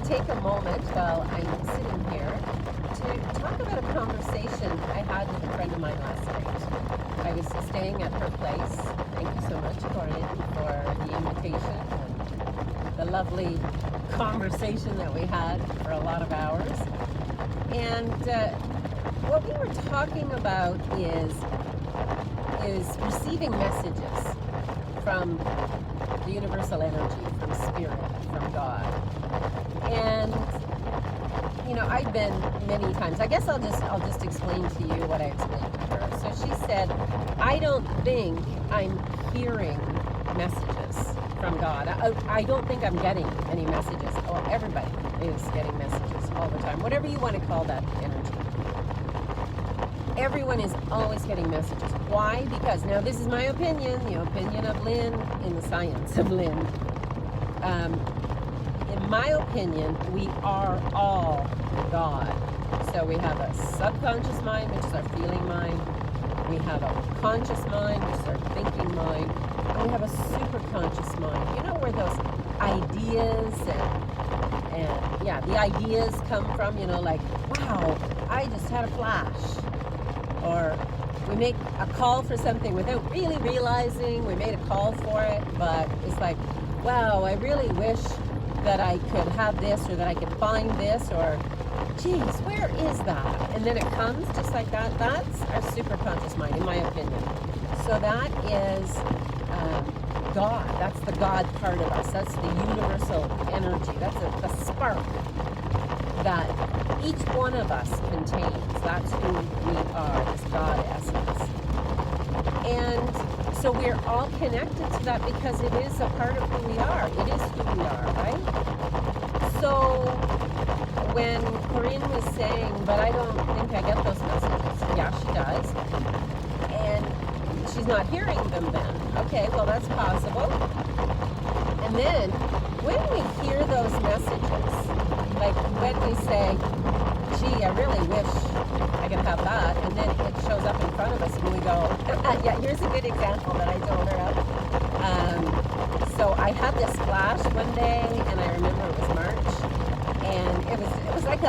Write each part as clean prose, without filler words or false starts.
take a moment while I'm sitting here to talk about a conversation I had with a friend of mine last night. I was staying at her place. Thank you so much, Corinne, for the invitation and the lovely conversation that we had for a lot of hours. And what we were talking about is receiving messages from the universal energy, from spirit, from God. And I've been many times. I guess I'll just explain to you what I explained to her. So she said, I don't think I'm hearing messages from God. I don't think I'm getting any messages. Well, everybody is getting messages all the time, whatever you want to call that energy. Everyone is always getting messages. Why? Because, now this is my opinion, the opinion of Lynn in the science of Lynn. In my opinion, we are all God. So we have a subconscious mind, which is our feeling mind. We have a conscious mind, which is our thinking mind. And we have a superconscious mind. You know where those ideas and the ideas come from, like, wow, I just had a flash. Or we make a call for something without really realizing we made a call for it, but it's like, wow, I really wish that I could have this, or that I could find this, or geez, where is that? And then it comes just like that. That's our superconscious mind, in my opinion. So that is God. That's the God part of us. That's the universal energy. That's the spark that each one of us contains. That's who we are, this God essence. And so we're all connected to that because it is a part of who we are. It is who we are, right? So when Corinne was saying, but I don't think I get those messages. Yeah, she does. And she's not hearing them then. Okay, well, that's possible. And then when we hear those messages, like when we say, gee, I really wish I could have that, and then it shows up in front of us and we go, yeah, here's a good example that I told her of. So I had this flash one day, and I remember it was March, and it was like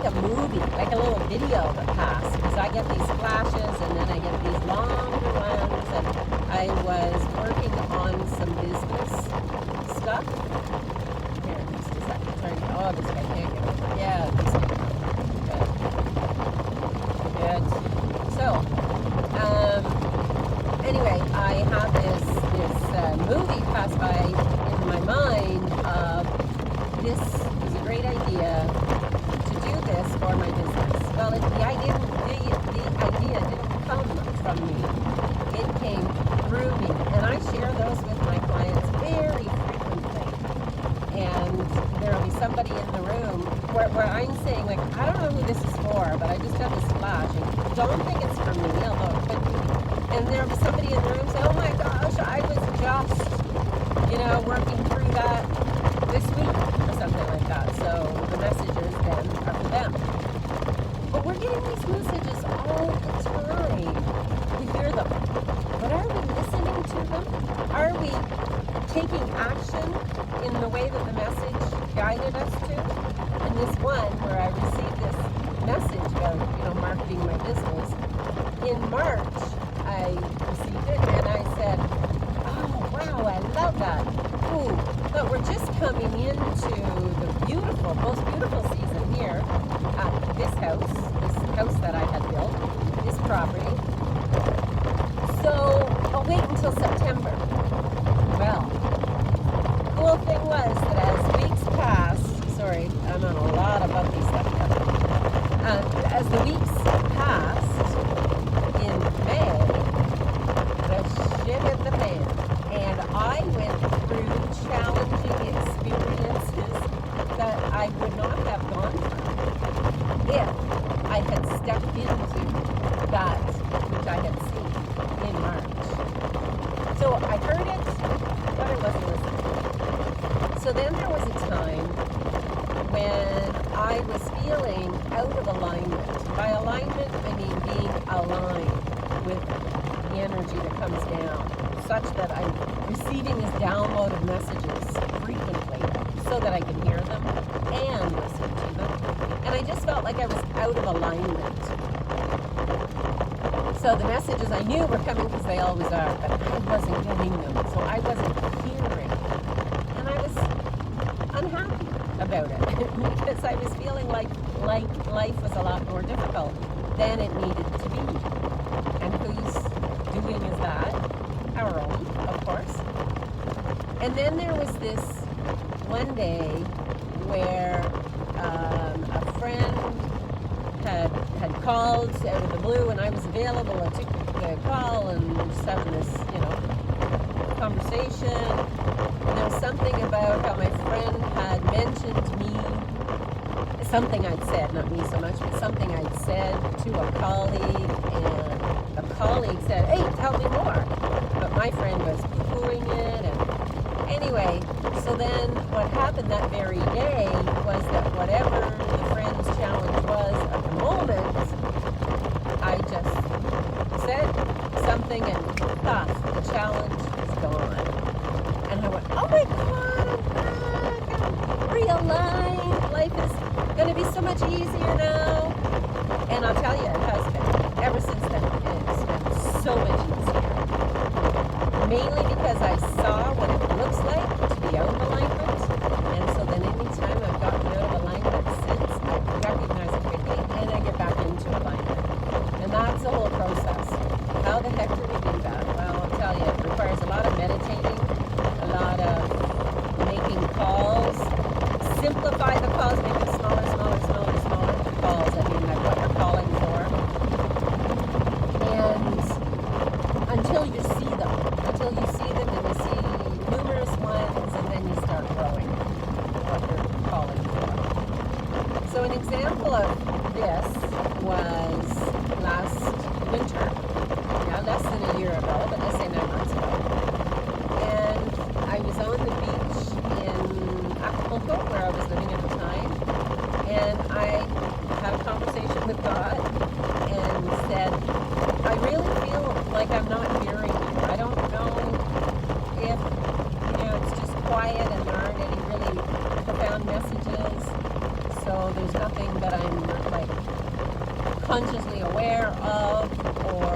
a movie, like a little video that passed, because I get these flashes and then I get these longer ones, and I was working on some business stuff. Here, just a second, turn. Oh, this guy can't get over. Yeah, this guy can get over. Good. So, anyway, I had this movie pass by in my mind of, this is a great idea to do this for my business. Well, the idea didn't come from me. It came through me. And I share those with my clients very frequently. And there will be somebody in the room where I'm saying, like, I don't know who this is for, but I just got this flash. And don't think it's for me, although it could be. And there will be somebody in the room say, oh my gosh, I was just, working through that this week or something like that. So the messages then are for them. But we're getting these messages all the time. We hear them. But are we listening to them? Are we taking action in the way that the message guided us to? And this one where I received this message about, marketing my business, in March, I received it and I said, oh, wow, I love that. Ooh, but we're just coming into the most beautiful season here at this house that I had built, this property. So I'll wait until September. Well, the cool thing was that as weeks passed, sorry, I'm on a lot of bumpy stuff now. As the weeks passed, in May, the shit hit the fan. And I went through challenging experiences that I would not have gone through if I had stepped into that which I had seen in March. So I heard it, but I wasn't listening. So then there was a time when I was feeling out of alignment. By alignment, I mean being aligned with the energy that comes down, such that I'm receiving this download of messages frequently so that I can hear them, felt like I was out of alignment. So the messages I knew were coming because they always are, but I wasn't getting them. So I wasn't hearing. And I was unhappy about it because I was feeling like life was a lot more difficult than it needed to be. And whose doing is that? Our own, of course. And then there was this one day where a friend had called out of the blue, and I was available. I took the call and just having this, conversation. And there was something about how my friend had mentioned me, something I'd said, not me so much, but something I'd said to a colleague, and the colleague said, "Hey, tell me more." But my friend was poo-pooing it, and anyway, so then what happened that very day was that whatever the friend's challenge was at the moment, I just said something and the challenge is gone. And I went, oh my God, I'm back, I'm realigned, life is going to be so much easier now. And I'll tell you, it has been. Ever since then, it's been so much easier. Mainly because I saw what it looks like to be out of alignment. And so then anytime I've gotten out of alignment since, I recognize it quickly and I get back into alignment. And that's the whole process. How the heck do we do that? Well, I'll tell you, it requires a lot of meditating, a lot of making calls, simplify the calls, make them smaller calls. I mean, like what you're calling for. And until you see them and you see numerous ones, and then you start growing what you're calling for. So an example of this was last winter, less than a year ago, but let's say 9 months ago. And I was on the beach in Acapulco, where I was living at the time, and I had a conversation with God and said, I really feel like I'm not hearing you. I don't know if, it's just quiet and there aren't any really profound messages. So there's nothing that I'm like consciously aware of, or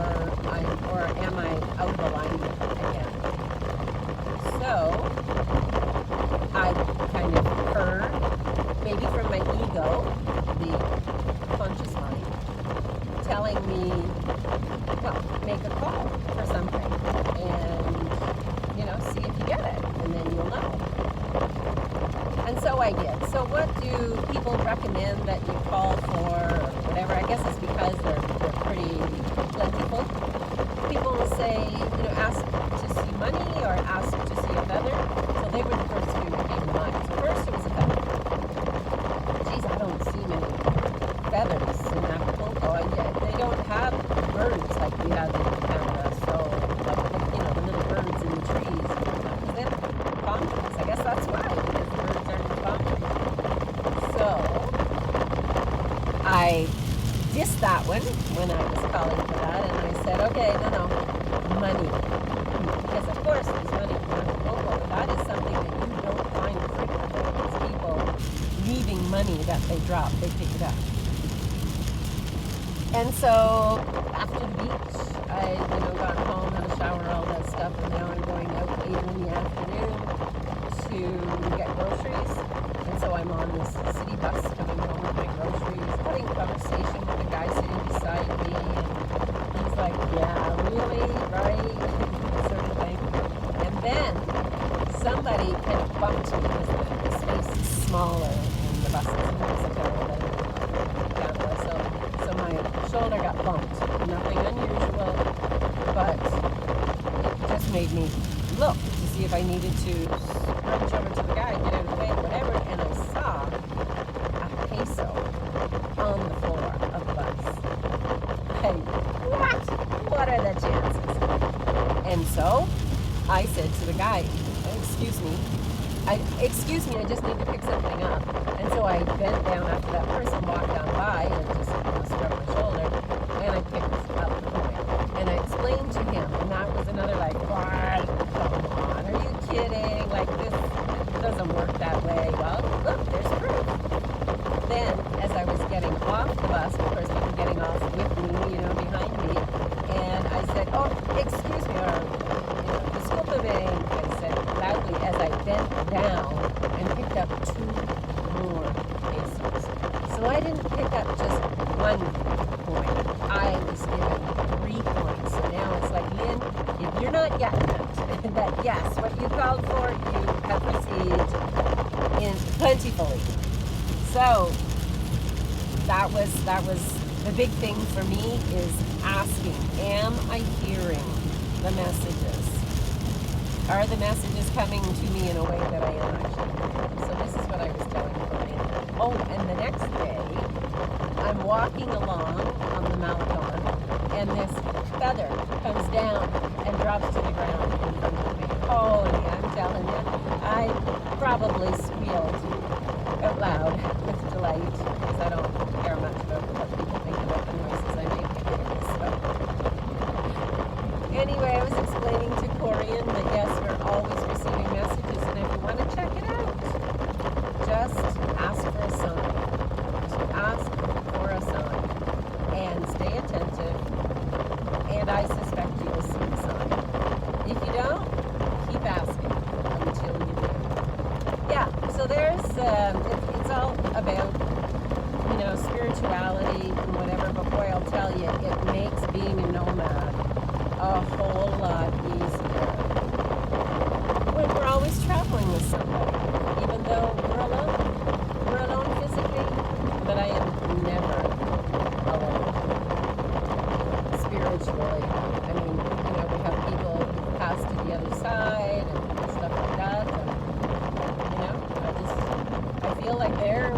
am I out of alignment again? So I kind of heard, maybe from my ego, the conscious mind, telling me, well, make a call for something and, see if you get it, and then you'll know. And so I did. So what do people recommend that you call for, or whatever? I guess it's because they're pretty plentiful. People will say, ask to see money or ask to see a feather. So they were the first two that came to mind. So first it was a feather. Geez, I don't see many feathers in Acapulco. They don't have birds like we have in Canada. So, the little birds in the trees. Because they have palm trees. I guess that's why, because the birds aren't in palm trees. So, I dissed that one when I was calling for that, and I said, okay, no, money. Because of course there's money in Acapulco, but that is something that you don't find frequently. It's people leaving money that they drop, they pick it up. And so after the beach, I, got home, had a shower, all that stuff, and now I'm going out later in the afternoon to get groceries. And so I'm on this city bus coming home with my groceries, having a conversation with the guy sitting beside me, and he's like, yeah, really, right, sort of thing. And then somebody kind of bumped me because the space is smaller in the buses in Mexico than in Canada. So my shoulder got bumped. Nothing unusual, but it just made me look to see if I needed to reach over to the guy, get out of the way, whatever, and I saw a peso on the floor of the bus. What are the chances? And so I said to the guy, excuse me, I just need to pick something up. And so I bent down after that person walked on by and just scrubbed my shoulder, and I picked up the coin. And I explained to him, and that was another what? Come on, are you kidding? This doesn't work that way. Well, look, there's proof. Then, as I was getting off up 2 more pesos. So I didn't pick up just 1 point. I was given 3 points. So now it's like, Lynn, if you're not getting it, that yes, what you called for, you have received in plentifully. So that was the big thing for me, is asking, am I hearing the messages? Are the messages coming to me in a way that I am actually hearing? So this is what I was telling Corinne. Oh, and the next day, I'm walking along on the Malecon, and this feather comes down and drops to the ground in front of me. Holy, I'm telling you, I probably squealed out loud with delight, because I don't care much about what people think about the noises I make. So. Anyway, I was explaining to Corian that yes, we're always receiving messages, and if you want to check it out, just ask for a sign. Just ask for a sign and stay attentive, and I suspect you will see the sign. If you don't, keep asking until you do. Yeah, so there's, it's all about, spirituality and whatever, but boy, I'll tell you, it makes being a nomad a whole lot easier. We're always traveling with somebody, even though we're alone. We're alone physically, but I am never alone spiritually. I mean, we have people who pass to the other side and stuff like that. And, I feel like they're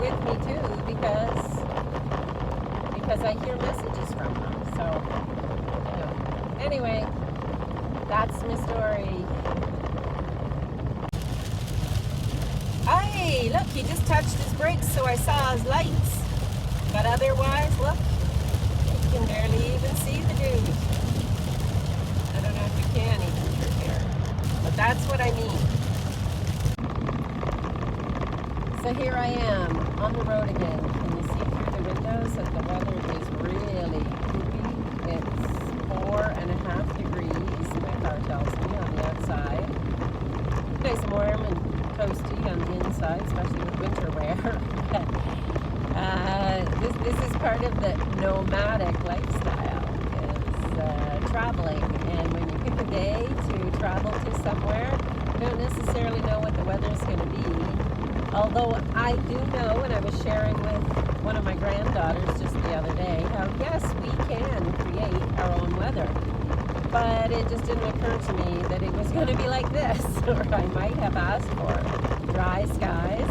with me too, because I hear messages from them. So, anyway, that's my story. Hey, look, he just touched his brakes, so I saw his lights. But otherwise, look, you can barely even see the dude. I don't know if you can even through here, but that's what I mean. So here I am on the road again. Can you see through the windows that the weather is really poopy? It's 4.5 degrees, my car tells me, on the outside. Nice and warm and toasty on the inside, especially with winter wear. This is part of the nomadic lifestyle, is traveling. And when you pick a day to travel to somewhere, you don't necessarily know what the weather's going to be. Although I do know, and I was sharing with one of my granddaughters just the other day, how yes, we can create our own weather. But it just didn't occur to me that it was going to be like this, or I might have asked for dry skies.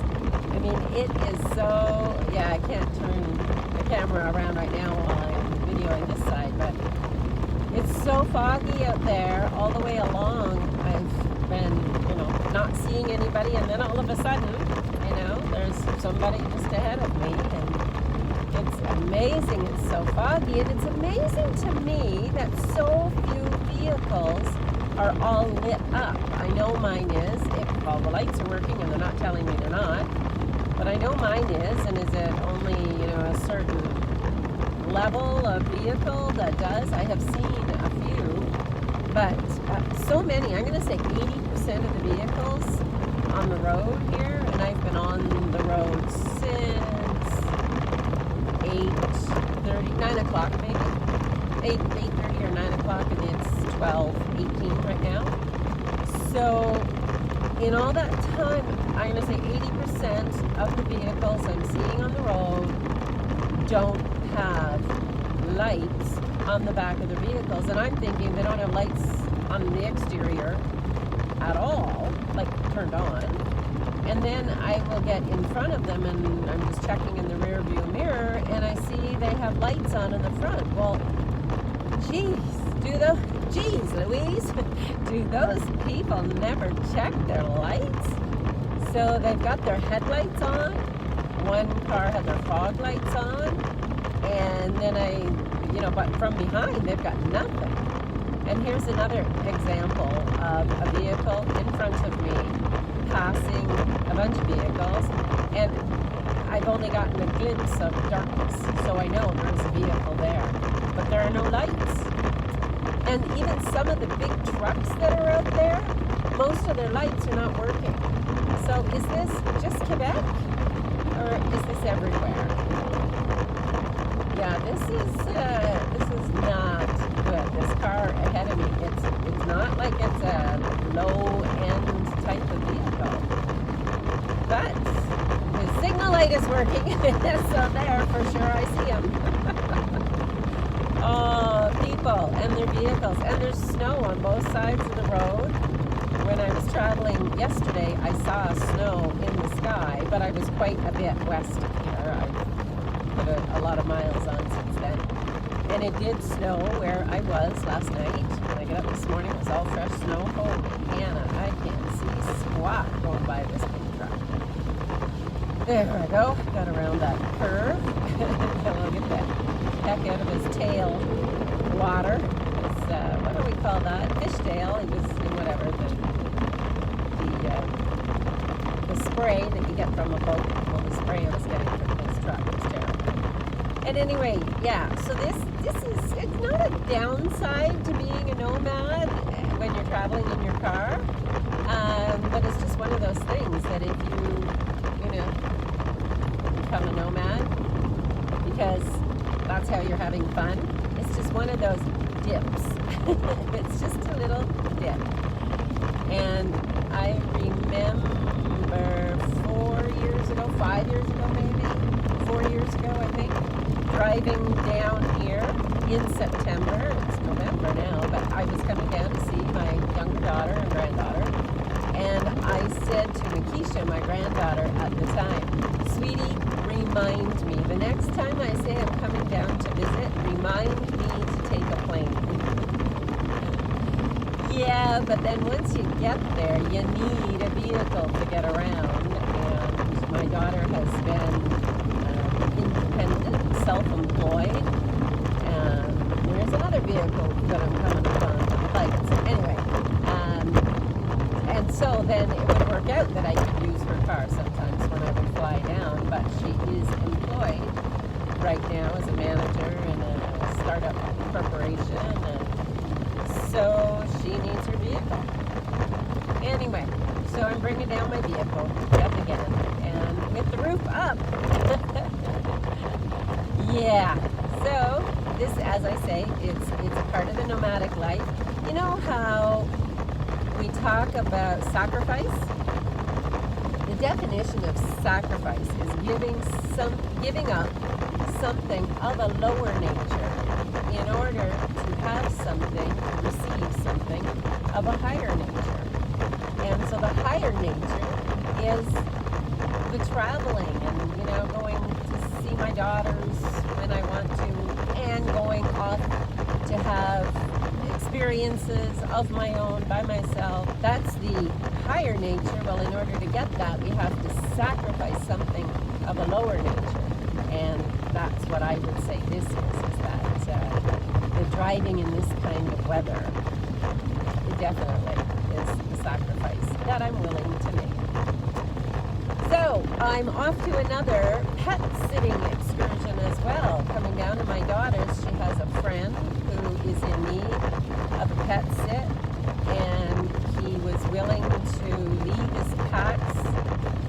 I mean, it is so, I can't turn the camera around right now while I'm videoing this side, but it's so foggy out there all the way along. I've been, not seeing anybody, and then all of a sudden, there's somebody just ahead of me, and it's amazing. It's so foggy, and it's amazing to me that so few vehicles are all lit up. I know mine is, if all the lights are working, and they're not telling me they're not, but I know mine is, and is it only, a certain level of vehicle that does? I have seen a few, but so many, I'm going to say 80% of the vehicles on the road here, and I've been on the road since 9 o'clock maybe, 8:30 or 9 o'clock, and it's 12:18 right now. So in all that time, I'm going to say 80% of the vehicles I'm seeing on the road don't have lights on the back of their vehicles, and I'm thinking they don't have lights on the exterior at all, like turned on. And then I will get in front of them, and I'm just checking in the rear view mirror, and I see they have lights on in the front. Well, geez, Louise, do those people never check their lights? So they've got their headlights on. One car had their fog lights on, and then but from behind they've got nothing. And here's another example of a vehicle in front of me passing a bunch of vehicles, and I've only gotten a glimpse of darkness, so I know there's a vehicle there, but there are no lights. And even some of the big trucks that are out there, most of their lights are not working. So is this just Quebec, or is this everywhere? Yeah, this is not good. This car ahead of me, it's not like it's a low-end type of vehicle, but the signal light is working, so there, for sure, I see them. Oh, people and their vehicles, and there's snow on both sides of the road. When I was traveling yesterday, I saw snow in the sky, but I was quite a bit west of here. I've put a lot of miles on since then. And it did snow where I was last night. When I got up this morning, it was all fresh snow. Holy Hannah, I can't see squat going by this big truck. There I go. Got around that curve. I'll get that heck out of his tail water. What do we call that? Fishtail. It was whatever, the spray that you get from a boat. Well, the spray I was getting from this truck was terrible. At any rate, yeah, so this is, it's not a downside to being a nomad when you're traveling in your car, but it's just one of those things that if you become a nomad, because that's how you're having fun, it's just one of those dips. It's just a little dip. And I remember 5 years ago maybe, 4 years ago I think, driving down here in September. It's November now, but I was coming down to see my younger daughter and granddaughter, and I said to Makisha, my granddaughter at the time, sweetie, remind me, the next time I say I'm coming down to visit, remind me to take a plane. Yeah, but then once you get there, you need a vehicle to get around, and my daughter has been independent, self-employed, and there's another vehicle that I'm coming upon, like, so anyway, and so then it would work out that I could use her car sometimes when I would fly down, but she is employed right now as a manager in a startup corporation, and so she needs her vehicle. Anyway, so I'm bringing down my vehicle yet again, and with the roof up. Yeah, so this, as I say, it's a part of the nomadic life. You know how we talk about sacrifice? The definition of sacrifice is giving up something of a lower nature in order to have something, receive something of a higher nature. And so the higher nature is the traveling and, going to see my daughters when I want to, and going off to have experiences of my own by myself. That's the higher nature. Well, in order to get that, we have to sacrifice something of a lower nature. And that's what I would say this is that the driving in this kind of weather, it definitely is a sacrifice that I'm willing to make. So I'm off to another pet sitting excursion as well, coming down to my daughter's. She has a friend who is in need of a pet sit, and he was willing to leave his pets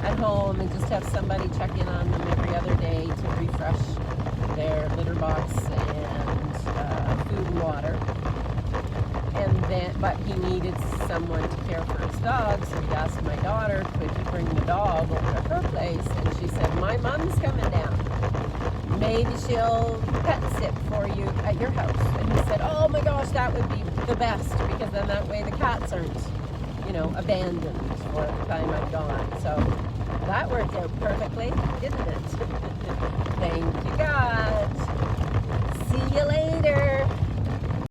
at home and just have somebody check in on them every other day to refresh their litter box and food and water. But he needed someone to care for his dog, so he asked my daughter, could he bring the dog over to her place? And she said, my mom's coming down. Maybe she'll pet sit for you at your house. And he said, oh my gosh, that would be the best, because then that way the cats aren't, abandoned for the time I'm gone. So that worked out perfectly, didn't it? Thank you, God. See you later.